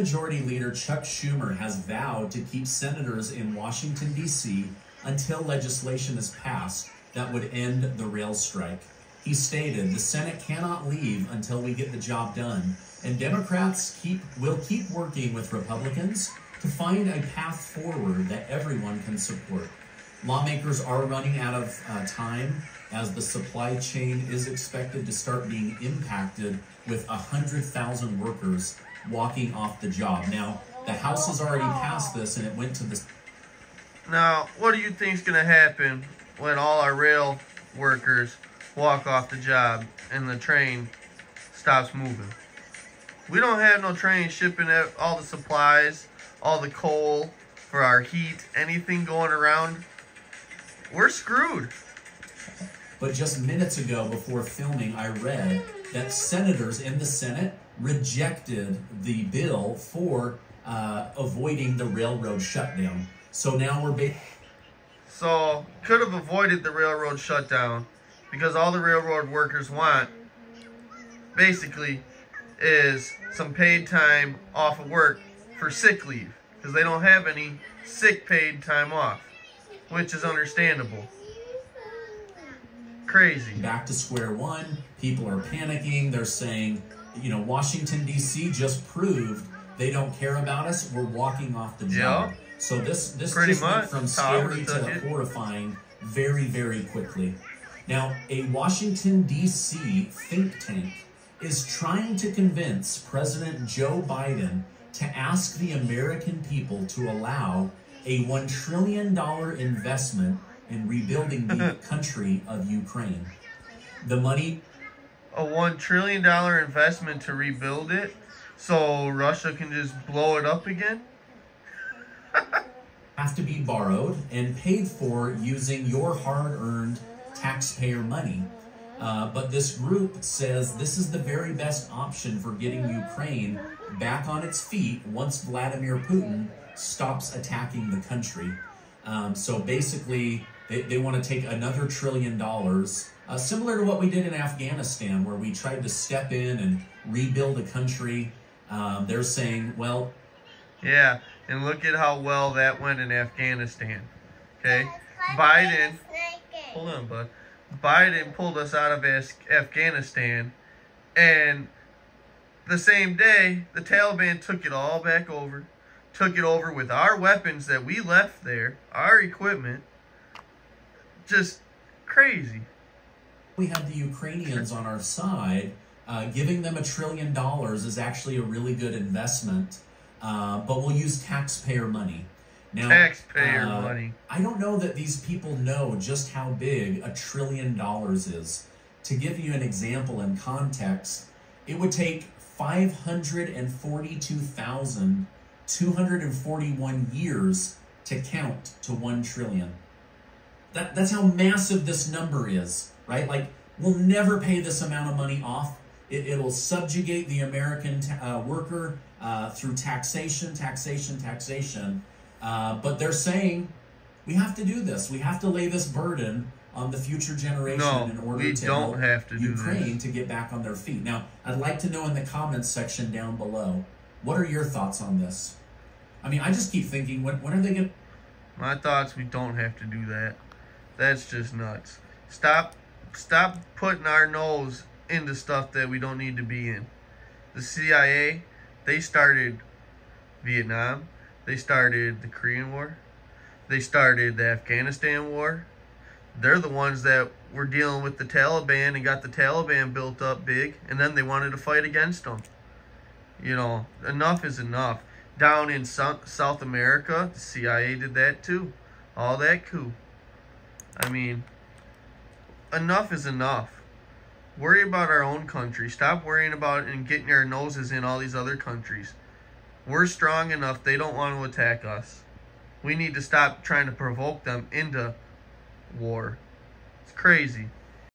Majority Leader Chuck Schumer has vowed to keep senators in Washington, D.C. until legislation is passed that would end the rail strike. He stated, "The Senate cannot leave until we get the job done, and Democrats will keep working with Republicans to find a path forward that everyone can support." Lawmakers are running out of time as the supply chain is expected to start being impacted with 100,000 workers walking off the job. Now, the House has already passed this and it went to the... Now, what do you think is going to happen when all our rail workers walk off the job and the train stops moving? We don't have no train shipping all the supplies, all the coal for our heat, anything going around. We're screwed. But just minutes ago before filming, I read that senators in the Senate rejected the bill for avoiding the railroad shutdown. So now we're... So, could have avoided the railroad shutdown because all the railroad workers want, basically, is some paid time off of work for sick leave because they don't have any sick paid time off, which is understandable. Crazy. Back to square one. People are panicking. They're saying, you know, Washington, D.C. just proved they don't care about us. We're walking off the job. Yep. So this Pretty just went much from scary to horrifying very, very quickly. Now, a Washington, D.C. think tank is trying to convince President Joe Biden to ask the American people to allow a $1 trillion investment in rebuilding the country of Ukraine. The money... A $1 trillion investment to rebuild it so Russia can just blow it up again? have to be borrowed and paid for using your hard-earned taxpayer money. But this group says this is the very best option for getting Ukraine back on its feet once Vladimir Putin stops attacking the country. So basically, they want to take another $1 trillion, similar to what we did in Afghanistan, where we tried to step in and rebuild a country. They're saying, well... Yeah, and look at how well that went in Afghanistan. Okay? Biden... Hold on, bud. Biden pulled us out of Afghanistan, and the same day, the Taliban took it all back over. Took it over with our weapons that we left there, our equipment. Just crazy. We have the Ukrainians on our side. Giving them $1 trillion is actually a really good investment, but we'll use taxpayer money. Now, taxpayer money. I don't know that these people know just how big $1 trillion is. To give you an example in context, it would take 542,241 years to count to 1 trillion. That's how massive this number is, right? Like, we'll never pay this amount of money off. It'll subjugate the American worker through taxation. But they're saying, we have to do this. We have to lay this burden on the future generation in order to help Ukraine to get back on their feet. Now, I'd like to know in the comments section down below, what are your thoughts on this? I mean, I just keep thinking, when are they going to... My thoughts, we don't have to do that. That's just nuts. Stop putting our nose into stuff that we don't need to be in. The CIA, they started Vietnam. They started the Korean War. They started the Afghanistan War. They're the ones that were dealing with the Taliban and got the Taliban built up big, and then they wanted to fight against them. You know, enough is enough. Down in South America, the CIA did that too. All that coup. I mean, enough is enough. Worry about our own country. Stop worrying about and getting our noses in all these other countries. We're strong enough. They don't want to attack us. We need to stop trying to provoke them into war. It's crazy.